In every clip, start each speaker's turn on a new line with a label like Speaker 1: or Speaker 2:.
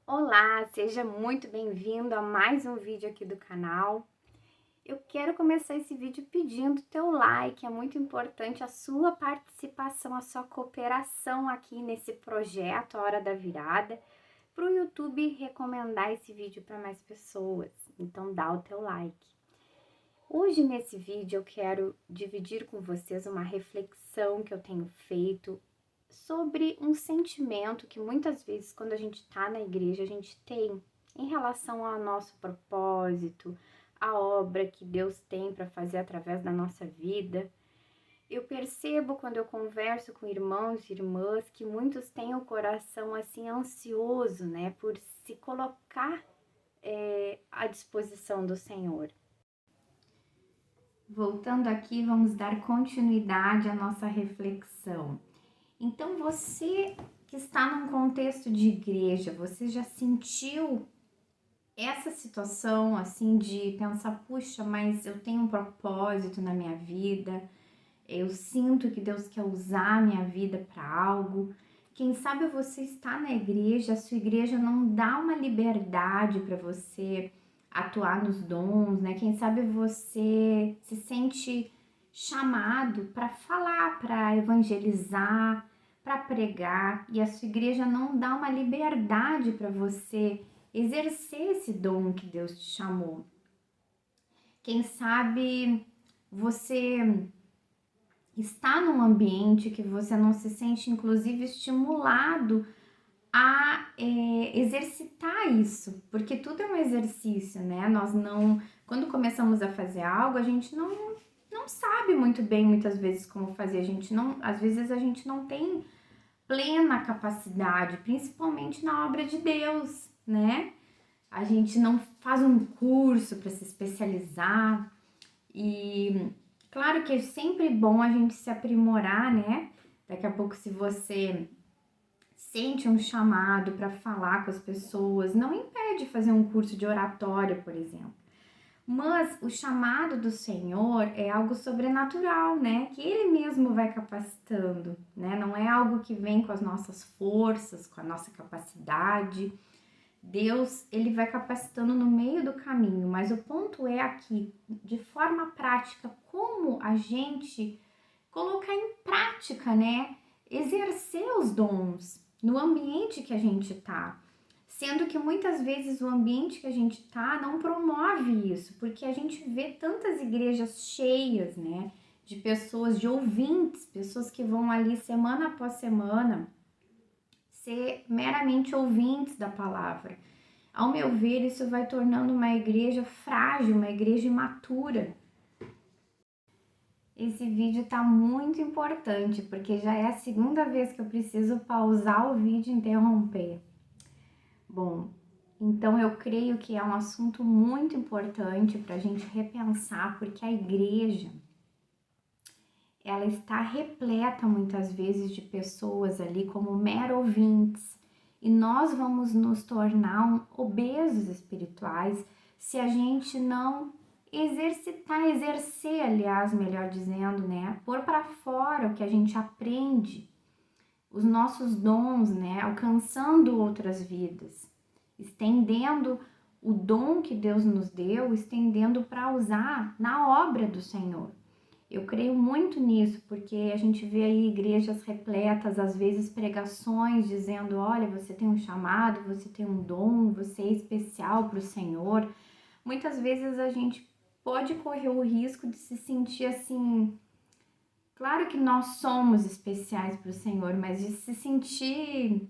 Speaker 1: Olá, seja muito bem-vindo a mais um vídeo aqui do canal. Eu quero começar esse vídeo pedindo teu like, é muito importante a sua participação, a sua cooperação aqui nesse projeto, a Hora da Virada, para o YouTube recomendar esse vídeo para mais pessoas. Então dá o teu like. Hoje nesse vídeo eu quero dividir com vocês uma reflexão que eu tenho feito sobre um sentimento que muitas vezes quando a gente está na igreja a gente tem em relação ao nosso propósito, a obra que Deus tem para fazer através da nossa vida. Eu percebo quando eu converso com irmãos e irmãs que muitos têm o coração assim ansioso, né, por se colocar à disposição do Senhor. Voltando aqui, vamos dar continuidade à nossa reflexão. Então, você que está num contexto de igreja, você já sentiu essa situação assim de pensar, puxa, mas eu tenho um propósito na minha vida, eu sinto que Deus quer usar a minha vida para algo. Quem sabe você está na igreja, a sua igreja não dá uma liberdade para você atuar nos dons, né? Quem sabe você se sente chamado para falar, para evangelizar, para pregar, e a sua igreja não dá uma liberdade para você exercer esse dom que Deus te chamou. Quem sabe você está num ambiente que você não se sente, inclusive, estimulado a exercitar isso, porque tudo é um exercício, né? Nós não, quando começamos a fazer algo, a gente não sabe muito bem, muitas vezes, como fazer. Às vezes a gente não tem plena capacidade, principalmente na obra de Deus, né? A gente não faz um curso para se especializar e claro que é sempre bom a gente se aprimorar, né? Daqui a pouco, se você sente um chamado para falar com as pessoas, não impede fazer um curso de oratória, por exemplo. Mas o chamado do Senhor é algo sobrenatural, né? Que Ele mesmo vai capacitando, né? Não é algo que vem com as nossas forças, com a nossa capacidade. Deus, Ele vai capacitando no meio do caminho, mas o ponto é aqui, de forma prática, como a gente colocar em prática, né? Exercer os dons no ambiente que a gente tá. Sendo que muitas vezes o ambiente que a gente tá não promove isso, porque a gente vê tantas igrejas cheias, né? De pessoas, de ouvintes, pessoas que vão ali semana após semana ser meramente ouvintes da palavra. Ao meu ver, isso vai tornando uma igreja frágil, uma igreja imatura. Esse vídeo está muito importante, porque já é a segunda vez que eu preciso pausar o vídeo e interromper. Bom, então eu creio que é um assunto muito importante para a gente repensar, porque a igreja, ela está repleta muitas vezes de pessoas ali como mero ouvintes, e nós vamos nos tornar obesos espirituais se a gente não exercer, aliás, melhor dizendo, né? Pôr para fora o que a gente aprende, os nossos dons, né? Alcançando outras vidas, estendendo o dom que Deus nos deu, estendendo para usar na obra do Senhor. Eu creio muito nisso, porque a gente vê aí igrejas repletas, às vezes pregações dizendo, olha, você tem um chamado, você tem um dom, você é especial para o Senhor. Muitas vezes a gente pode correr o risco de se sentir assim, claro que nós somos especiais para o Senhor, mas de se sentir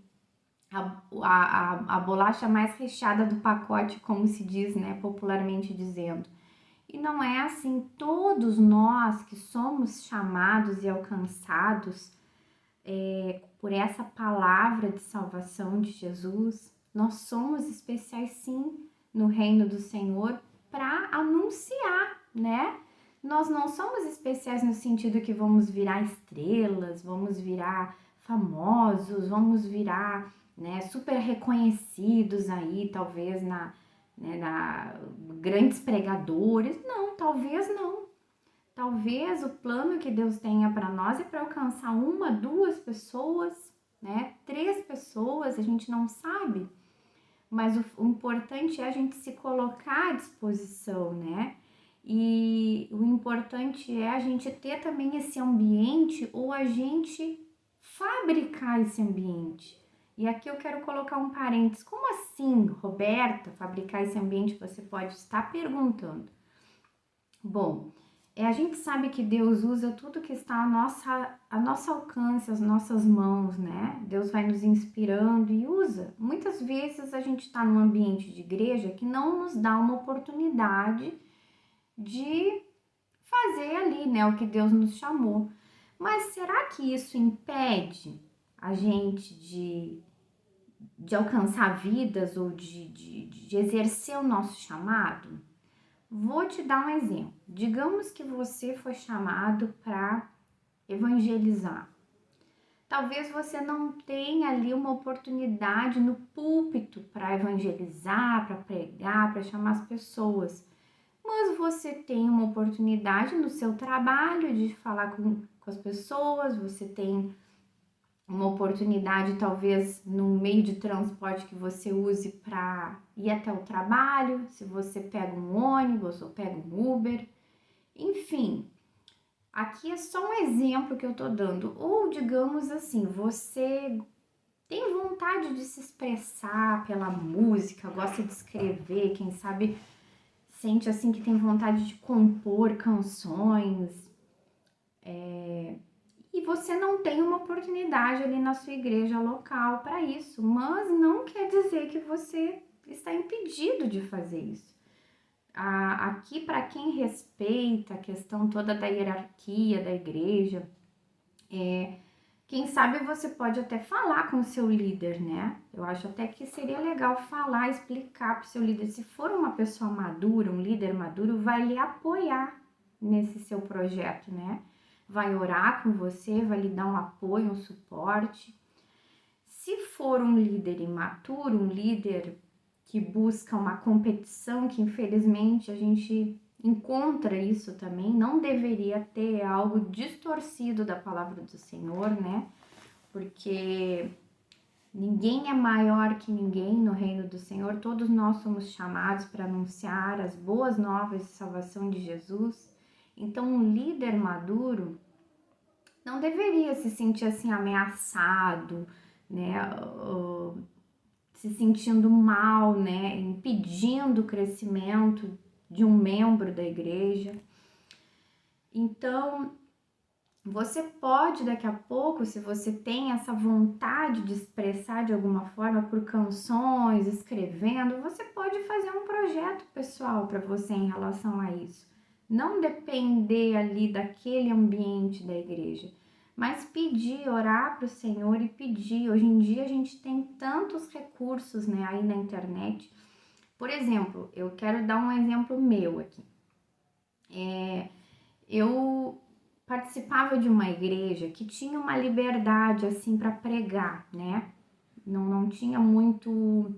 Speaker 1: a bolacha mais recheada do pacote, como se diz, né, popularmente dizendo. E não é assim, todos nós que somos chamados e alcançados por essa palavra de salvação de Jesus, nós somos especiais sim no reino do Senhor para anunciar, né? Nós não somos especiais no sentido que vamos virar estrelas, vamos virar famosos, vamos virar, né, super reconhecidos aí, talvez na grandes pregadores. Não, talvez não. Talvez o plano que Deus tenha para nós é para alcançar uma, duas pessoas, né? 3 pessoas, a gente não sabe. mas o importante é a gente se colocar à disposição, né? E o importante é a gente ter também esse ambiente ou a gente fabricar esse ambiente. E aqui eu quero colocar um parênteses. Como assim, Roberta, fabricar esse ambiente? Você pode estar perguntando. Bom, a gente sabe que Deus usa tudo que está a nosso alcance, as nossas mãos, né? Deus vai nos inspirando e usa. Muitas vezes a gente está num ambiente de igreja que não nos dá uma oportunidade de fazer ali, né, o que Deus nos chamou. Mas será que isso impede a gente de alcançar vidas ou de exercer o nosso chamado? Vou te dar um exemplo. Digamos que você foi chamado para evangelizar. Talvez você não tenha ali uma oportunidade no púlpito para evangelizar, para pregar, para chamar as pessoas. Mas você tem uma oportunidade no seu trabalho de falar com as pessoas, você tem uma oportunidade talvez no meio de transporte que você use para ir até o trabalho, se você pega um ônibus ou pega um Uber, enfim. Aqui é só um exemplo que eu tô dando. Ou digamos assim, você tem vontade de se expressar pela música, gosta de escrever, quem sabe sente assim que tem vontade de compor canções, e você não tem uma oportunidade ali na sua igreja local para isso, mas não quer dizer que você está impedido de fazer isso. Aqui, para quem respeita a questão toda da hierarquia da igreja, quem sabe você pode até falar com o seu líder, né? Eu acho até que seria legal falar, explicar para o seu líder. Se for uma pessoa madura, um líder maduro, vai lhe apoiar nesse seu projeto, né? Vai orar com você, vai lhe dar um apoio, um suporte. Se for um líder imaturo, um líder que busca uma competição, que infelizmente a gente encontra isso também, não deveria ter algo distorcido da palavra do Senhor, né? Porque ninguém é maior que ninguém no reino do Senhor, todos nós somos chamados para anunciar as boas novas de salvação de Jesus. Então, um líder maduro não deveria se sentir assim ameaçado, né? Se sentindo mal, né? Impedindo o crescimento de um membro da igreja. Então, você pode daqui a pouco, se você tem essa vontade de expressar de alguma forma por canções, escrevendo, você pode fazer um projeto pessoal para você em relação a isso. Não depender ali daquele ambiente da igreja, mas pedir, orar para o Senhor e pedir. Hoje em dia a gente tem tantos recursos, né, aí na internet. Por exemplo, eu quero dar um exemplo meu aqui. Eu participava de uma igreja que tinha uma liberdade assim para pregar, né? Não tinha muito.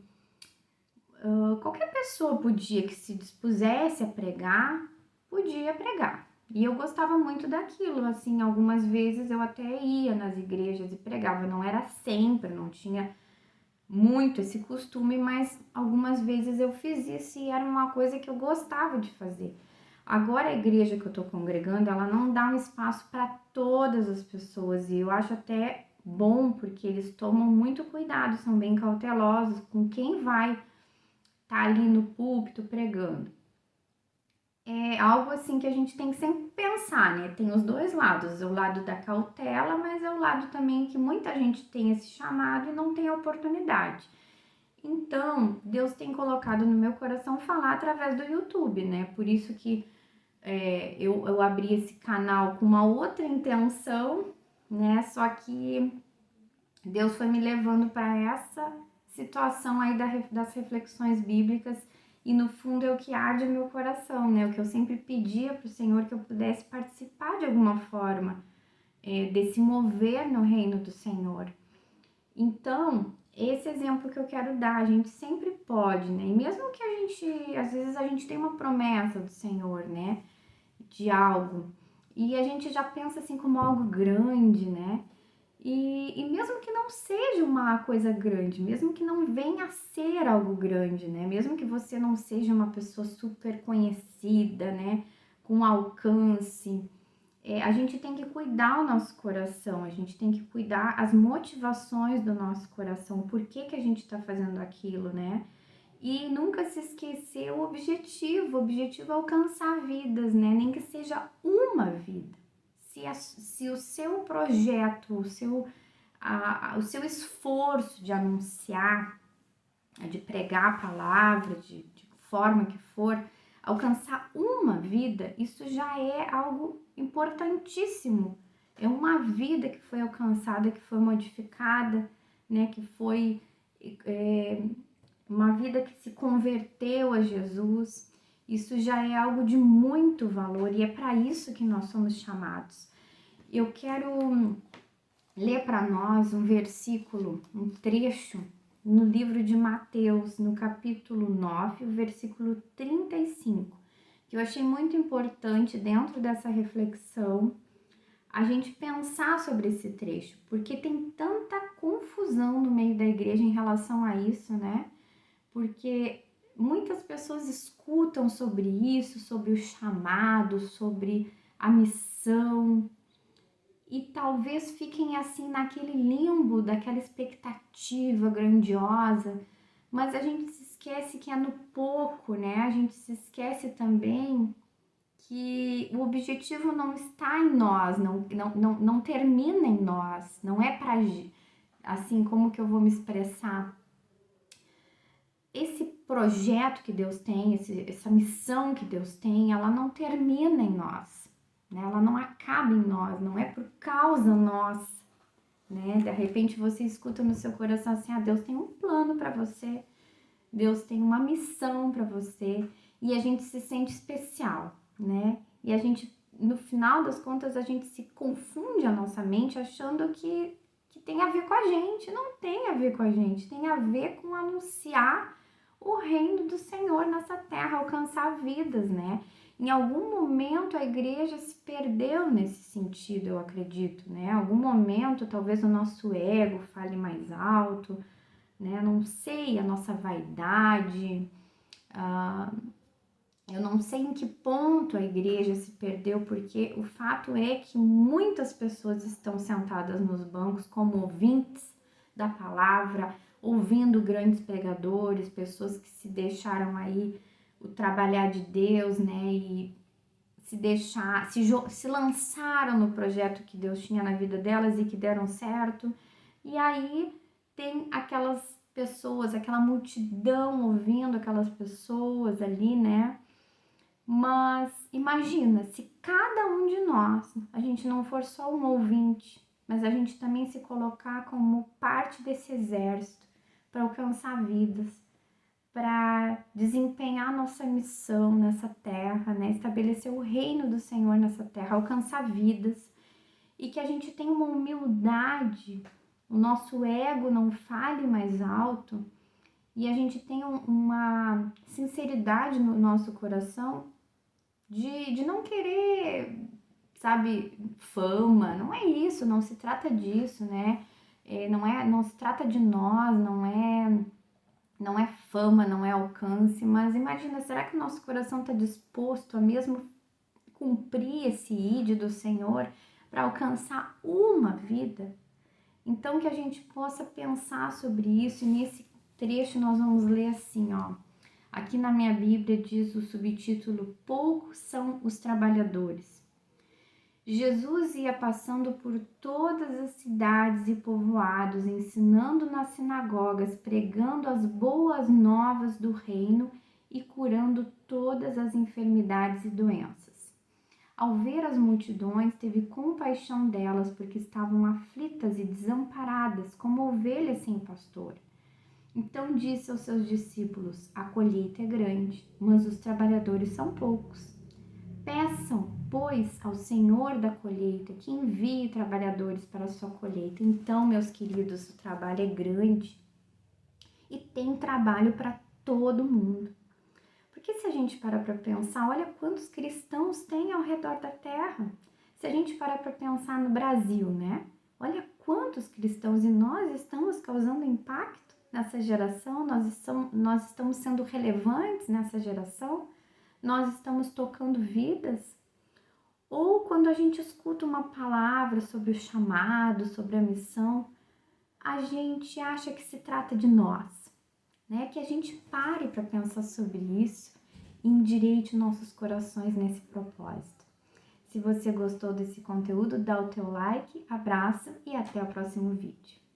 Speaker 1: Qualquer pessoa podia que se dispusesse a pregar, podia pregar. E eu gostava muito daquilo, assim, algumas vezes eu até ia nas igrejas e pregava, não era sempre, não tinha muito esse costume, mas algumas vezes eu fiz isso e era uma coisa que eu gostava de fazer. Agora a igreja que eu tô congregando, ela não dá um espaço para todas as pessoas e eu acho até bom porque eles tomam muito cuidado, são bem cautelosos com quem vai tá ali no púlpito pregando. É algo assim que a gente tem que sempre pensar, né? Tem os dois lados, o lado da cautela, mas é o lado também que muita gente tem esse chamado e não tem a oportunidade. Então, Deus tem colocado no meu coração falar através do YouTube, né? Por isso que eu abri esse canal com uma outra intenção, né? Só que Deus foi me levando para essa situação aí das reflexões bíblicas e no fundo é o que arde no meu coração, né? O que eu sempre pedia para o Senhor que eu pudesse participar de alguma forma desse mover no reino do Senhor. Então, esse exemplo que eu quero dar, a gente sempre pode, né? E mesmo que a gente, às vezes a gente tem uma promessa do Senhor, né? De algo, e a gente já pensa assim como algo grande, né? E mesmo que não seja uma coisa grande, mesmo que não venha a ser algo grande, né? Mesmo que você não seja uma pessoa super conhecida, né? Com alcance, a gente tem que cuidar o nosso coração, a gente tem que cuidar as motivações do nosso coração, por que que a gente está fazendo aquilo, né? E nunca se esquecer o objetivo é alcançar vidas, né? Nem que seja uma vida. Se o seu projeto, o seu esforço de anunciar, de pregar a palavra, de forma que for, alcançar uma vida, isso já é algo importantíssimo. É uma vida que foi alcançada, que foi modificada, né? Que foi uma vida que se converteu a Jesus. Isso já é algo de muito valor e é para isso que nós somos chamados. Eu quero ler para nós um versículo, um trecho no livro de Mateus, no capítulo 9, o versículo 35, que eu achei muito importante dentro dessa reflexão a gente pensar sobre esse trecho, porque tem tanta confusão no meio da igreja em relação a isso, né? Porque muitas pessoas escutam sobre isso, sobre o chamado, sobre a missão, e talvez fiquem assim naquele limbo daquela expectativa grandiosa, mas a gente se esquece que é no pouco, né? A gente se esquece também que o objetivo não está em nós, não termina em nós, não é para assim, como que eu vou me expressar? Esse projeto que Deus tem, essa missão que Deus tem, ela não termina em nós, né? Ela não acaba em nós, não é por causa nossa, né? De repente você escuta no seu coração assim, Deus tem um plano para você, Deus tem uma missão para você, e a gente se sente especial, né? E a gente, no final das contas, a gente se confunde a nossa mente achando que tem a ver com a gente. Não tem a ver com a gente, tem a ver com anunciar o reino do Senhor nessa terra, alcançar vidas, né? Em algum momento a igreja se perdeu nesse sentido, eu acredito, né? Em algum momento talvez o nosso ego fale mais alto, né? Não sei, a nossa vaidade, eu não sei em que ponto a igreja se perdeu, porque o fato é que muitas pessoas estão sentadas nos bancos como ouvintes da palavra, ouvindo grandes pregadores, pessoas que se deixaram aí o trabalhar de Deus, né, e se lançaram no projeto que Deus tinha na vida delas e que deram certo. E aí tem aquelas pessoas, aquela multidão ouvindo aquelas pessoas ali, né? Mas imagina, se cada um de nós, a gente não for só um ouvinte, mas a gente também se colocar como parte desse exército para alcançar vidas, para desempenhar nossa missão nessa terra, né? Estabelecer o reino do Senhor nessa terra, alcançar vidas, e que a gente tenha uma humildade, o nosso ego não fale mais alto e a gente tenha uma sinceridade no nosso coração de não querer, sabe, fama. Não é isso, não se trata disso, né? Não se trata de nós, não é fama, não é alcance, mas imagina, será que o nosso coração está disposto a mesmo cumprir esse ID do Senhor para alcançar uma vida? Então que a gente possa pensar sobre isso, e nesse trecho nós vamos ler assim, ó. Aqui na minha Bíblia diz o subtítulo: Poucos são os trabalhadores. Jesus ia passando por todas as cidades e povoados, ensinando nas sinagogas, pregando as boas novas do reino e curando todas as enfermidades e doenças. Ao ver as multidões, teve compaixão delas, porque estavam aflitas e desamparadas, como ovelhas sem pastor. Então disse aos seus discípulos: A colheita é grande, mas os trabalhadores são poucos. Peçam, pois, ao Senhor da colheita que envie trabalhadores para a sua colheita. Então, meus queridos, o trabalho é grande e tem trabalho para todo mundo. Porque se a gente parar para pensar, olha quantos cristãos tem ao redor da terra. Se a gente parar para pensar no Brasil, né? Olha quantos cristãos e nós estamos causando impacto nessa geração, nós estamos sendo relevantes nessa geração, nós estamos tocando vidas. Ou quando a gente escuta uma palavra sobre o chamado, sobre a missão, a gente acha que se trata de nós, né? Que a gente pare para pensar sobre isso e endireite nossos corações nesse propósito. Se você gostou desse conteúdo, dá o teu like, abraço e até o próximo vídeo.